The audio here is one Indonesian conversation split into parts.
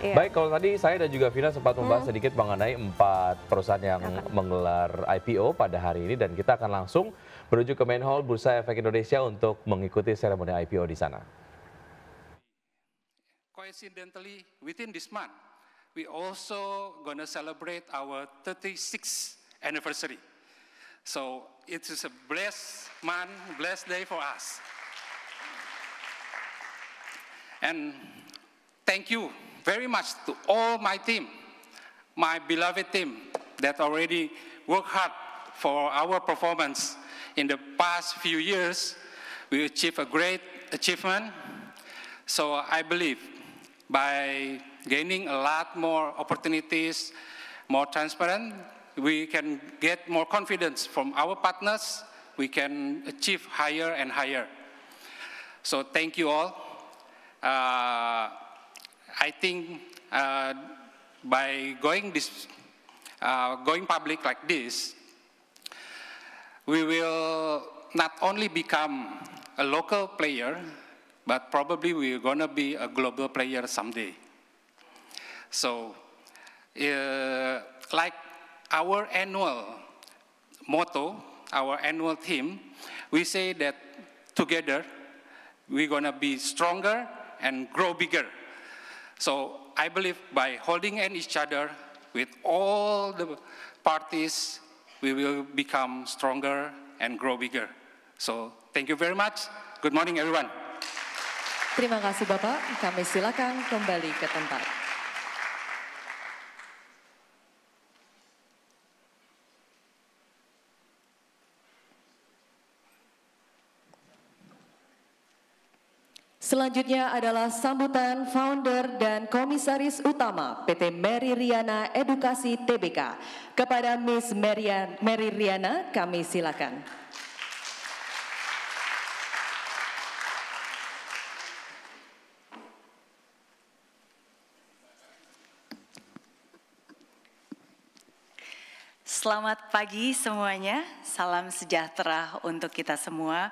Iya. Baik, kalau tadi saya dan juga Vina sempat membahas sedikit mengenai 4 perusahaan yang menggelar IPO pada hari ini dan kita akan langsung menuju ke main hall Bursa Efek Indonesia untuk mengikuti seremoni IPO di sana. Coincidentally, within this month, we also gonna celebrate our 36th anniversary. So it is a blessed month, blessed day for us. And thank you very much to all my team, my beloved team that already worked hard for our performance. In the past few years, we achieved a great achievement. So I believe by gaining a lot more opportunities, more transparent, we can get more confidence from our partners, we can achieve higher and higher. So thank you all. I think by going public like this, we will not only become a local player, but probably we're gonna be a global player someday. So, like our annual motto, our annual theme, we say that together we're gonna be stronger and grow bigger. So I believe by holding hand each other with all the parties, we will become stronger and grow bigger. So thank you very much. Good morning, everyone. Terima kasih Bapak, kami silakan kembali ke tempat. Selanjutnya adalah sambutan founder dan komisaris utama PT Mary Riana Edukasi Tbk. Kepada Miss Mary Riana, kami silakan. Selamat pagi semuanya, salam sejahtera untuk kita semua.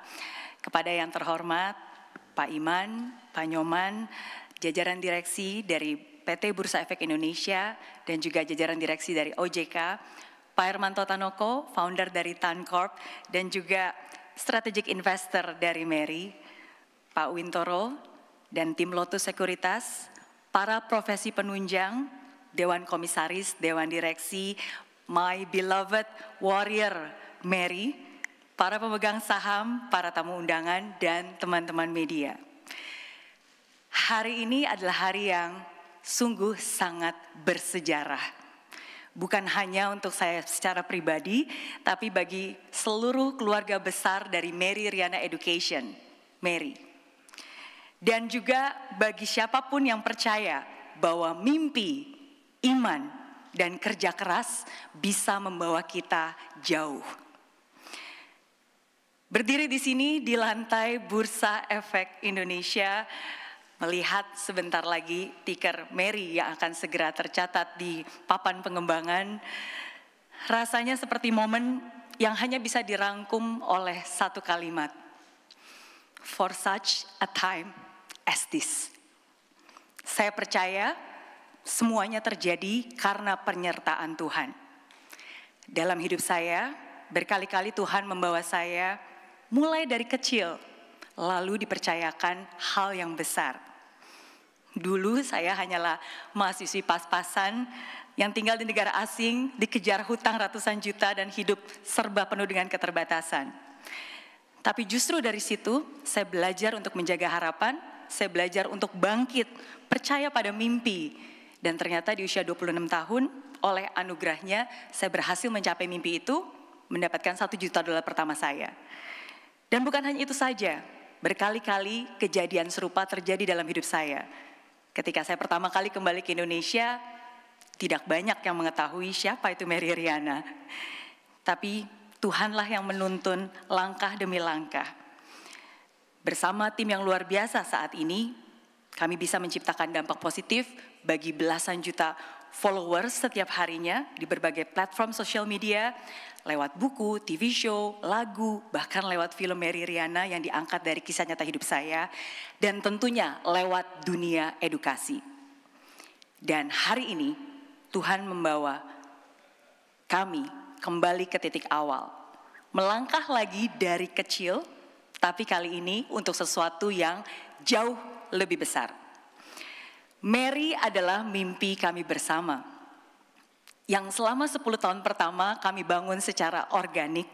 Kepada yang terhormat, Pak Iman, Pak Nyoman, jajaran direksi dari PT Bursa Efek Indonesia dan juga jajaran direksi dari OJK, Pak Hermanto Tanoko, founder dari TanCorp dan juga strategic investor dari Mary, Pak Wintoro dan tim Lotus Sekuritas, para profesi penunjang, Dewan Komisaris, Dewan Direksi, my beloved warrior Mary, para pemegang saham, para tamu undangan, dan teman-teman media. Hari ini adalah hari yang sungguh sangat bersejarah. Bukan hanya untuk saya secara pribadi, tapi bagi seluruh keluarga besar dari Mary Riana Education, Mary. Dan juga bagi siapapun yang percaya bahwa mimpi, iman, dan kerja keras bisa membawa kita jauh. Berdiri di sini di lantai Bursa Efek Indonesia, melihat sebentar lagi tiker Mary yang akan segera tercatat di papan pengembangan, rasanya seperti momen yang hanya bisa dirangkum oleh satu kalimat. For such a time as this. Saya percaya semuanya terjadi karena penyertaan Tuhan. Dalam hidup saya, berkali-kali Tuhan membawa saya mulai dari kecil, lalu dipercayakan hal yang besar. Dulu saya hanyalah mahasiswi pas-pasan yang tinggal di negara asing, dikejar hutang ratusan juta dan hidup serba penuh dengan keterbatasan. Tapi justru dari situ, saya belajar untuk menjaga harapan, saya belajar untuk bangkit, percaya pada mimpi. Dan ternyata di usia 26 tahun, oleh anugerahnya, saya berhasil mencapai mimpi itu, mendapatkan $1 juta pertama saya. Dan bukan hanya itu saja, berkali-kali kejadian serupa terjadi dalam hidup saya. Ketika saya pertama kali kembali ke Indonesia, tidak banyak yang mengetahui siapa itu Mary Riana. Tapi Tuhanlah yang menuntun langkah demi langkah. Bersama tim yang luar biasa saat ini, kami bisa menciptakan dampak positif bagi belasan juta followers setiap harinya di berbagai platform sosial media, lewat buku, TV show, lagu, bahkan lewat film Mary Riana yang diangkat dari kisah nyata hidup saya, dan tentunya lewat dunia edukasi. Dan hari ini Tuhan membawa kami kembali ke titik awal. Melangkah lagi dari kecil, tapi kali ini untuk sesuatu yang jauh lebih besar. Mary adalah mimpi kami bersama, yang selama 10 tahun pertama kami bangun secara organik,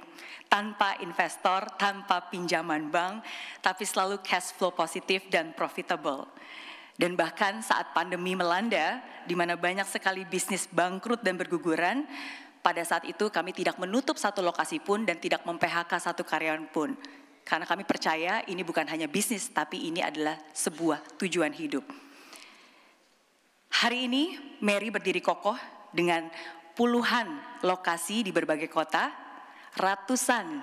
tanpa investor, tanpa pinjaman bank, tapi selalu cash flow positif dan profitable. Dan bahkan saat pandemi melanda, di mana banyak sekali bisnis bangkrut dan berguguran, pada saat itu kami tidak menutup satu lokasi pun dan tidak mem-PHK satu karyawan pun. Karena kami percaya ini bukan hanya bisnis, tapi ini adalah sebuah tujuan hidup. Hari ini Mary berdiri kokoh dengan puluhan lokasi di berbagai kota, ratusan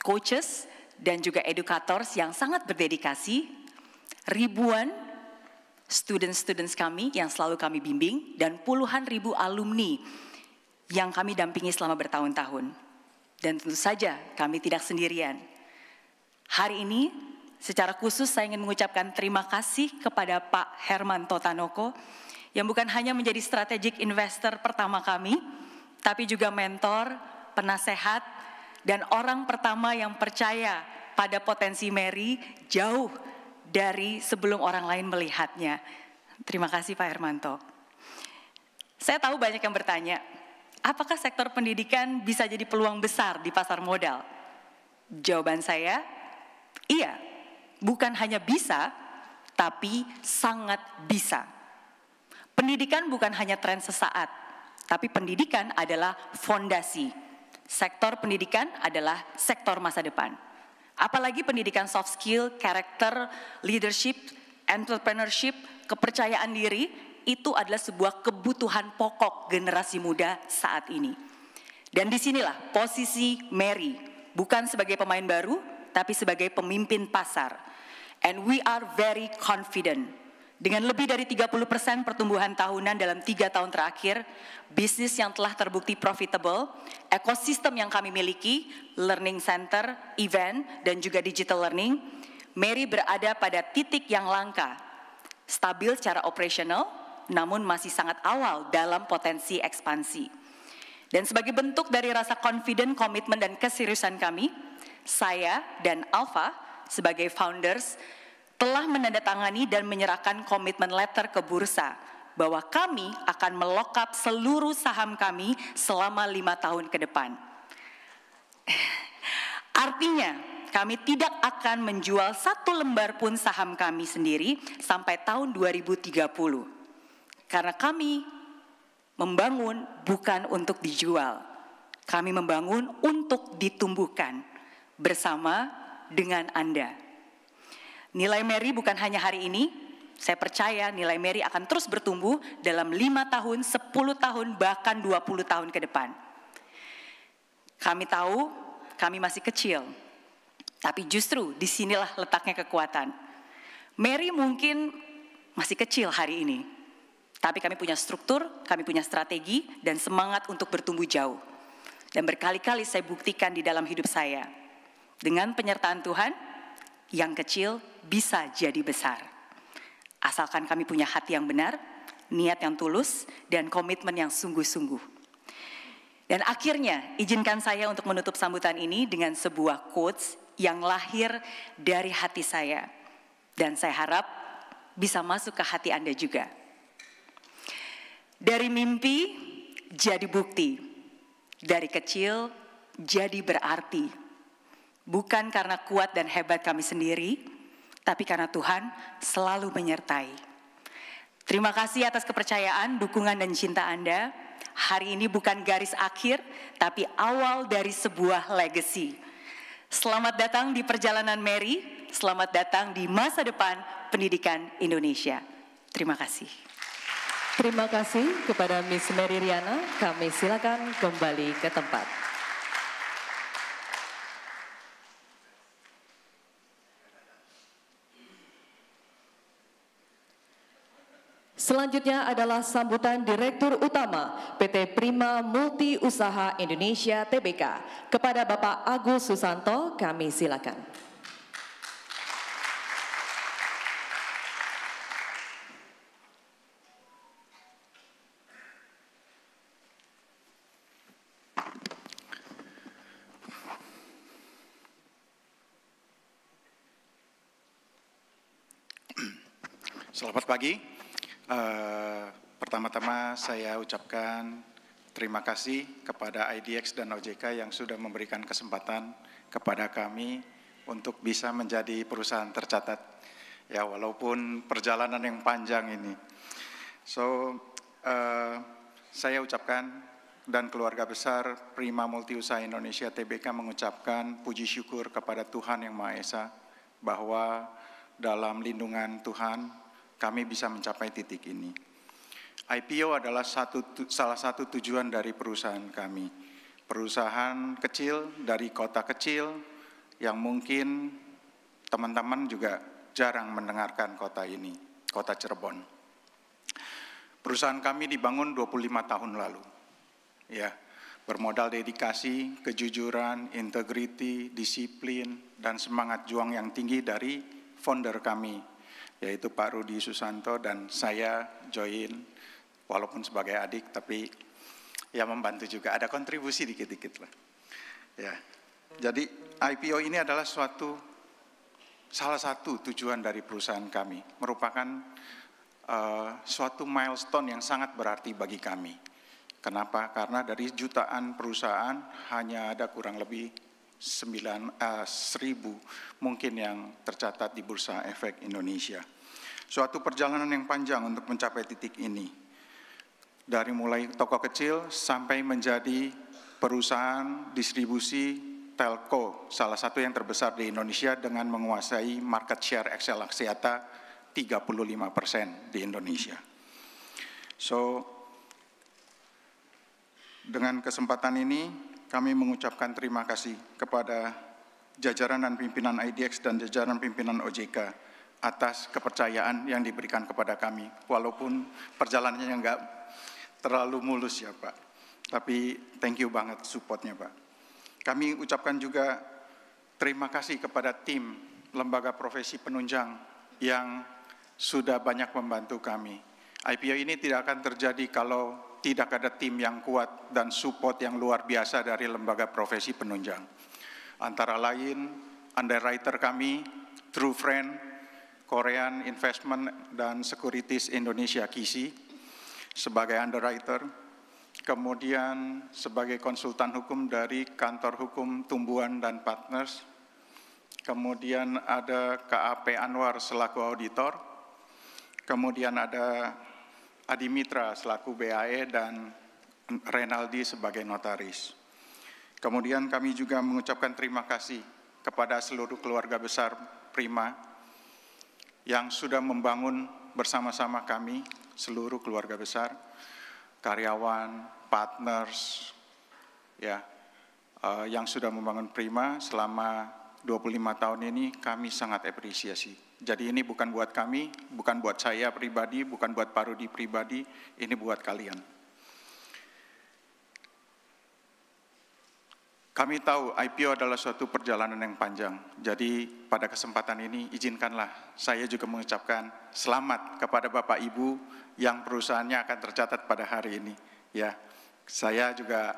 coaches dan juga educators yang sangat berdedikasi, ribuan students kami yang selalu kami bimbing, dan puluhan ribu alumni yang kami dampingi selama bertahun-tahun. Dan tentu saja kami tidak sendirian. Hari ini secara khusus saya ingin mengucapkan terima kasih kepada Pak Hermanto Tanoko yang bukan hanya menjadi strategic investor pertama kami, tapi juga mentor, penasehat, dan orang pertama yang percaya pada potensi Mary jauh dari sebelum orang lain melihatnya. Terima kasih Pak Hermanto. Saya tahu banyak yang bertanya, apakah sektor pendidikan bisa jadi peluang besar di pasar modal? Jawaban saya, iya. Bukan hanya bisa, tapi sangat bisa. Pendidikan bukan hanya tren sesaat, tapi pendidikan adalah fondasi. Sektor pendidikan adalah sektor masa depan. Apalagi pendidikan soft skill, karakter, leadership, entrepreneurship, kepercayaan diri, itu adalah sebuah kebutuhan pokok generasi muda saat ini. Dan disinilah posisi Mary, bukan sebagai pemain baru, tapi sebagai pemimpin pasar. And we are very confident. Dengan lebih dari 30% pertumbuhan tahunan dalam 3 tahun terakhir, bisnis yang telah terbukti profitable, ekosistem yang kami miliki, learning center, event, dan juga digital learning, Mary berada pada titik yang langka, stabil secara operasional, namun masih sangat awal dalam potensi ekspansi. Dan sebagai bentuk dari rasa confident, komitmen, dan keseriusan kami, saya dan Alpha sebagai founders telah menandatangani dan menyerahkan komitmen letter ke bursa bahwa kami akan melokap seluruh saham kami selama 5 tahun ke depan. Artinya, kami tidak akan menjual satu lembar pun saham kami sendiri sampai tahun 2030. Karena kami membangun bukan untuk dijual. Kami membangun untuk ditumbuhkan bersama dengan Anda. Nilai Mary bukan hanya hari ini, saya percaya nilai Mary akan terus bertumbuh dalam 5 tahun, 10 tahun, bahkan 20 tahun ke depan. Kami tahu kami masih kecil, tapi justru disinilah letaknya kekuatan. Mary mungkin masih kecil hari ini, tapi kami punya struktur, kami punya strategi, dan semangat untuk bertumbuh jauh. Dan berkali-kali saya buktikan di dalam hidup saya, dengan penyertaan Tuhan, yang kecil bisa jadi besar. Asalkan kami punya hati yang benar, niat yang tulus, dan komitmen yang sungguh-sungguh. Dan akhirnya, izinkan saya untuk menutup sambutan ini dengan sebuah quotes yang lahir dari hati saya. Dan saya harap bisa masuk ke hati Anda juga. Dari mimpi jadi bukti, dari kecil jadi berarti. Bukan karena kuat dan hebat kami sendiri, tapi karena Tuhan selalu menyertai. Terima kasih atas kepercayaan, dukungan, dan cinta Anda. Hari ini bukan garis akhir, tapi awal dari sebuah legacy. Selamat datang di perjalanan Mary, selamat datang di masa depan pendidikan Indonesia. Terima kasih. Terima kasih kepada Miss Mary Riana. Kami silakan kembali ke tempat. Selanjutnya adalah sambutan Direktur Utama PT Prima Multi Usaha Indonesia Tbk. Kepada Bapak Agus Susanto, kami silakan. Selamat pagi. Pertama-tama saya ucapkan terima kasih kepada IDX dan OJK yang sudah memberikan kesempatan kepada kami untuk bisa menjadi perusahaan tercatat. Ya, walaupun perjalanan yang panjang ini. Saya ucapkan dan keluarga besar Prima Multiusaha Indonesia Tbk mengucapkan puji syukur kepada Tuhan Yang Maha Esa bahwa dalam lindungan Tuhan kami bisa mencapai titik ini. IPO adalah salah satu tujuan dari perusahaan kami. Perusahaan kecil dari kota kecil yang mungkin teman-teman juga jarang mendengarkan kota ini, kota Cirebon. Perusahaan kami dibangun 25 tahun lalu. Ya, bermodal dedikasi, kejujuran, integriti, disiplin, dan semangat juang yang tinggi dari founder kami, yaitu Pak Rudi Susanto dan saya join. Walaupun sebagai adik, tapi ya membantu juga, ada kontribusi dikit-dikit lah. Ya, jadi IPO ini adalah salah satu tujuan dari perusahaan kami, merupakan suatu milestone yang sangat berarti bagi kami. Kenapa? Karena dari jutaan perusahaan hanya ada kurang lebih 1.000 mungkin yang tercatat di Bursa Efek Indonesia. Suatu perjalanan yang panjang untuk mencapai titik ini. Dari mulai toko kecil sampai menjadi perusahaan distribusi telco, salah satu yang terbesar di Indonesia dengan menguasai market share Excel Axiata 35% di Indonesia. Dengan kesempatan ini kami mengucapkan terima kasih kepada jajaran dan pimpinan IDX dan jajaran pimpinan OJK atas kepercayaan yang diberikan kepada kami, walaupun perjalanannya enggak terlalu mulus ya Pak, tapi thank you banget supportnya Pak. Kami ucapkan juga terima kasih kepada tim lembaga profesi penunjang yang sudah banyak membantu kami. IPO ini tidak akan terjadi kalau tidak ada tim yang kuat dan support yang luar biasa dari lembaga profesi penunjang. Antara lain underwriter kami, True Friend, Korean Investment dan Securities Indonesia KISI, sebagai underwriter, kemudian sebagai konsultan hukum dari Kantor Hukum Tumbuhan dan Partners, kemudian ada KAP Anwar selaku auditor, kemudian ada Adi Mitra selaku BAE dan Renaldi sebagai notaris. Kemudian kami juga mengucapkan terima kasih kepada seluruh keluarga besar Prima yang sudah membangun bersama-sama kami, seluruh keluarga besar, karyawan, partners, ya, yang sudah membangun Prima selama 25 tahun ini, kami sangat apresiasi. Jadi ini bukan buat kami, bukan buat saya pribadi, bukan buat Pak Rudi pribadi, ini buat kalian. Kami tahu IPO adalah suatu perjalanan yang panjang. Jadi pada kesempatan ini izinkanlah saya juga mengucapkan selamat kepada Bapak Ibu yang perusahaannya akan tercatat pada hari ini. Ya, saya juga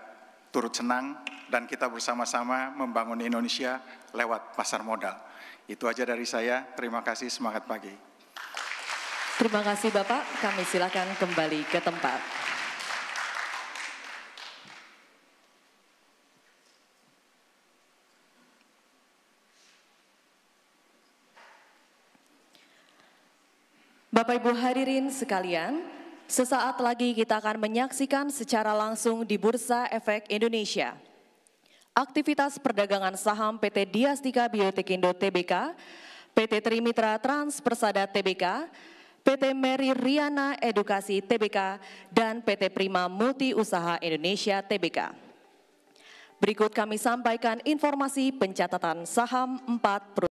turut senang dan kita bersama-sama membangun Indonesia lewat pasar modal. Itu aja dari saya. Terima kasih. Semangat pagi. Terima kasih Bapak. Kami silakan kembali ke tempat. Bapak Ibu hadirin sekalian, sesaat lagi kita akan menyaksikan secara langsung di Bursa Efek Indonesia aktivitas perdagangan saham PT Diastika Biotekindo Tbk, PT Trimitra Trans Persada Tbk, PT Mary Riana Edukasi Tbk, dan PT Prima Multiusaha Indonesia Tbk. Berikut kami sampaikan informasi pencatatan saham 4 perusahaan.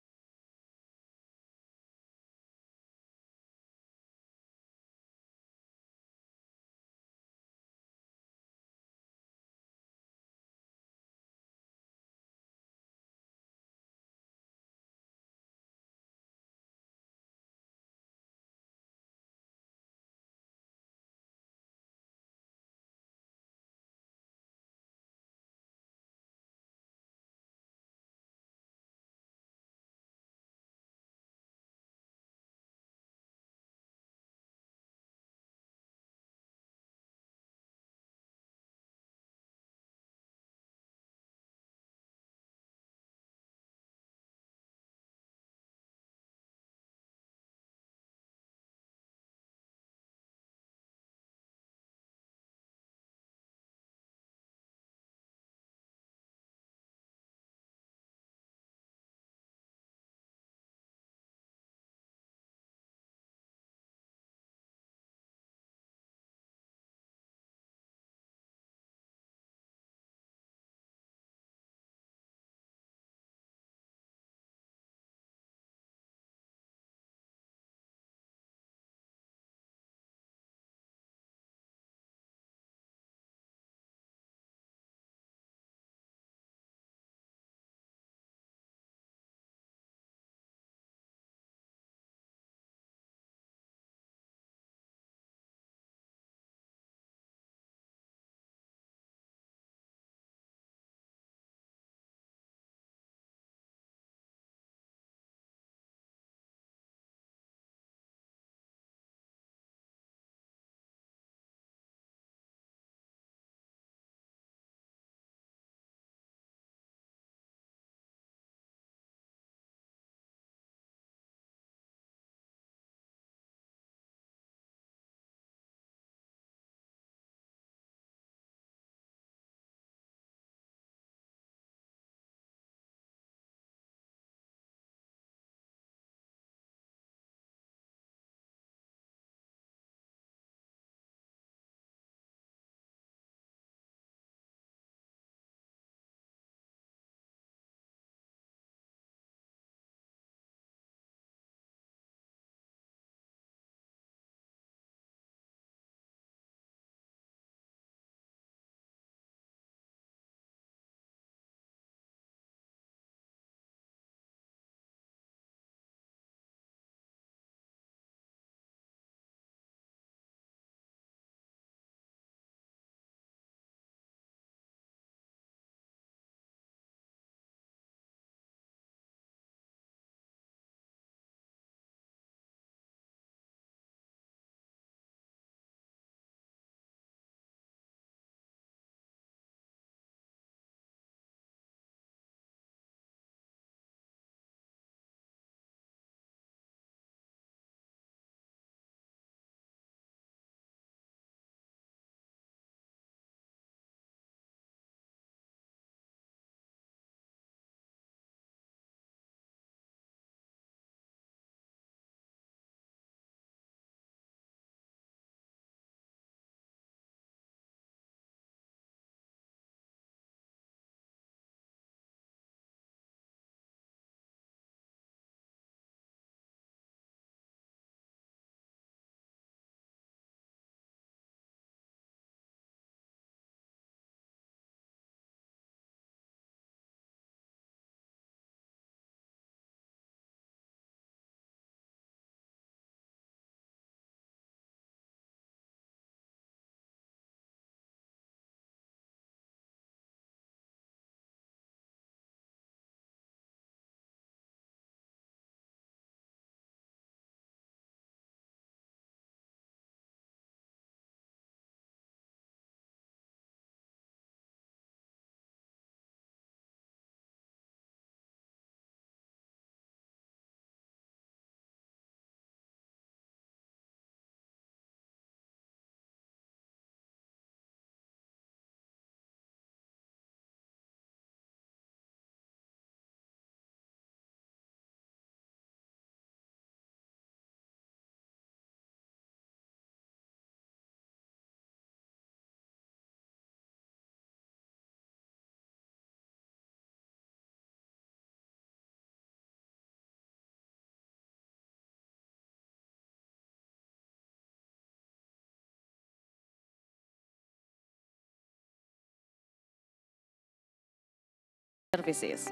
Services.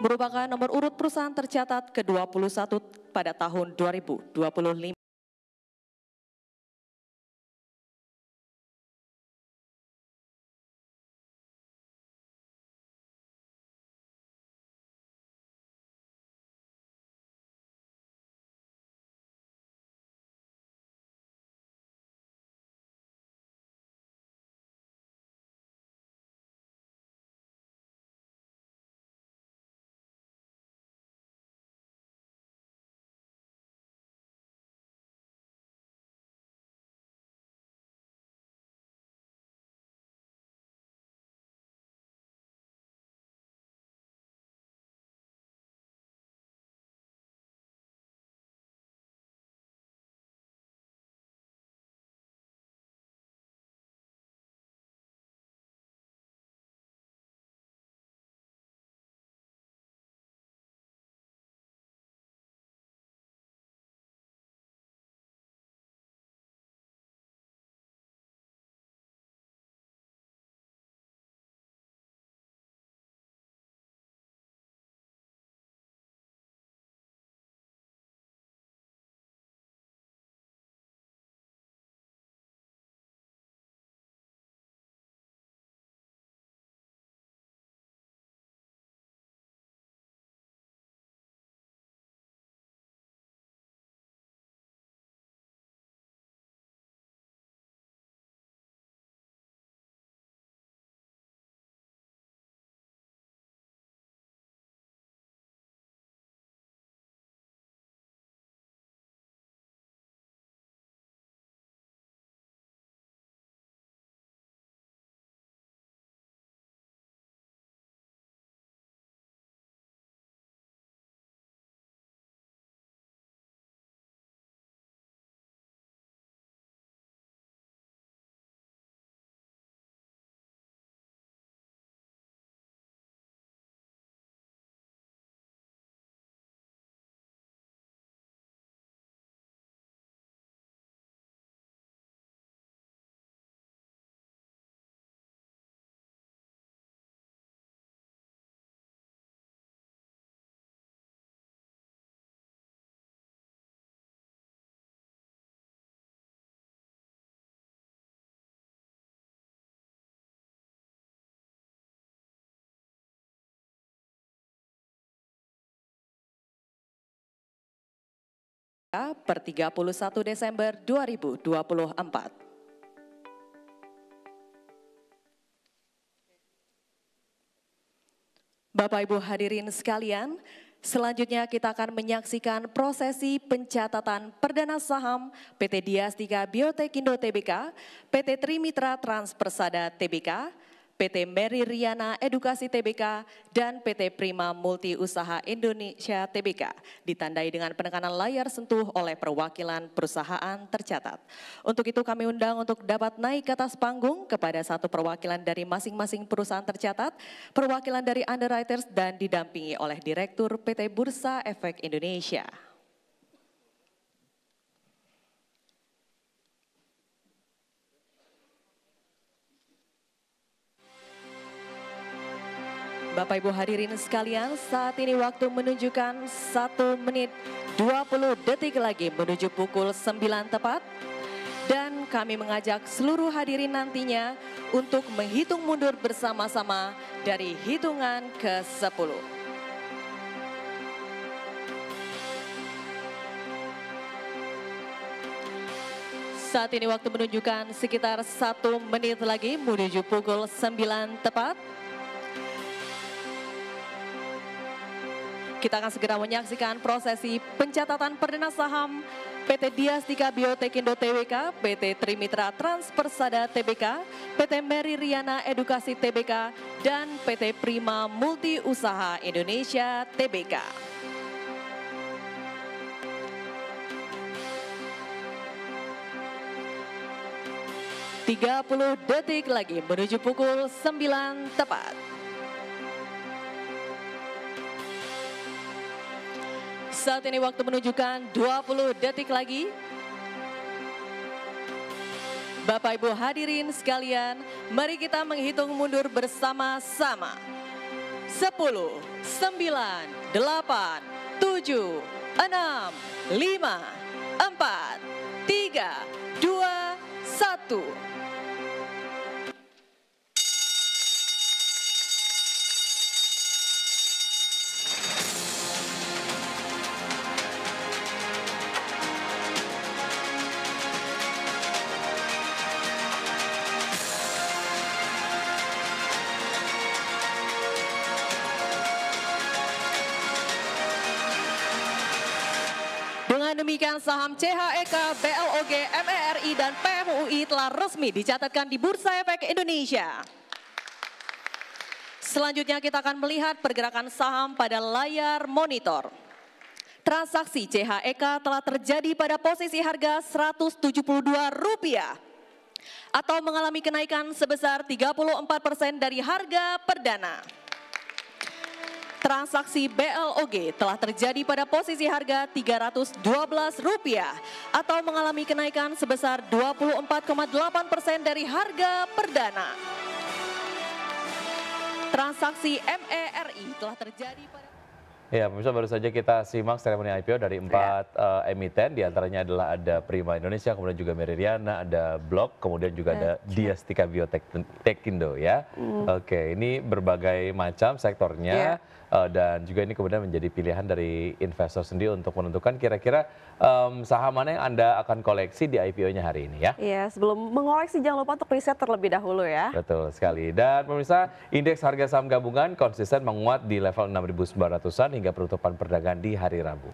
Merupakan nomor urut perusahaan tercatat ke-21 pada tahun 2025. Per 31 Desember 2024. Bapak Ibu hadirin sekalian, selanjutnya kita akan menyaksikan prosesi pencatatan perdana saham PT Diastika Biotekindo Tbk, PT Trimitra Transpersada Tbk, PT Mary Riana Edukasi Tbk, dan PT Prima Multi Usaha Indonesia Tbk, ditandai dengan penekanan layar sentuh oleh perwakilan perusahaan tercatat. Untuk itu kami undang untuk dapat naik ke atas panggung kepada satu perwakilan dari masing-masing perusahaan tercatat, perwakilan dari underwriters dan didampingi oleh Direktur PT Bursa Efek Indonesia. Bapak Ibu hadirin sekalian, saat ini waktu menunjukkan 1 menit 20 detik lagi menuju pukul 9 tepat. Dan kami mengajak seluruh hadirin nantinya untuk menghitung mundur bersama-sama dari hitungan ke-10. Saat ini waktu menunjukkan sekitar 1 menit lagi menuju pukul 9 tepat. Kita akan segera menyaksikan prosesi pencatatan perdana saham PT Diastika Biotekindo Tbk, PT Trimitra Transpersada Tbk, PT Mary Riana Edukasi Tbk, dan PT Prima Multi Usaha Indonesia Tbk. Tiga 30 detik lagi menuju pukul 9 tepat. Saat ini waktu menunjukkan 20 detik lagi. Bapak Ibu hadirin sekalian, mari kita menghitung mundur bersama-sama. 10, 9, 8, 7, 6, 5, 4, 3, 2, 1. Dengan demikian saham CHEK, BLOG, MERI, dan PMUI telah resmi dicatatkan di Bursa Efek Indonesia. Selanjutnya kita akan melihat pergerakan saham pada layar monitor. Transaksi CHEK telah terjadi pada posisi harga Rp172 atau mengalami kenaikan sebesar 34% dari harga perdana. Transaksi BLOG telah terjadi pada posisi harga Rp312 atau mengalami kenaikan sebesar 24,8% dari harga perdana. Transaksi MERI telah terjadi pada... Ya, pemirsa, baru saja kita simak seremoni IPO dari 4 emiten, diantaranya adalah ada Prima Indonesia, kemudian juga Meridiana, ada Blok, kemudian juga ada Diastika Biotekindo ya. Oke, ini berbagai macam sektornya dan juga ini kemudian menjadi pilihan dari investor sendiri untuk menentukan kira-kira saham mana yang Anda akan koleksi di IPO-nya hari ini ya. Iya, sebelum mengoleksi jangan lupa untuk riset terlebih dahulu ya. Betul sekali. Dan pemirsa, indeks harga saham gabungan konsisten menguat di level 6.900-an hingga penutupan perdagangan di hari Rabu.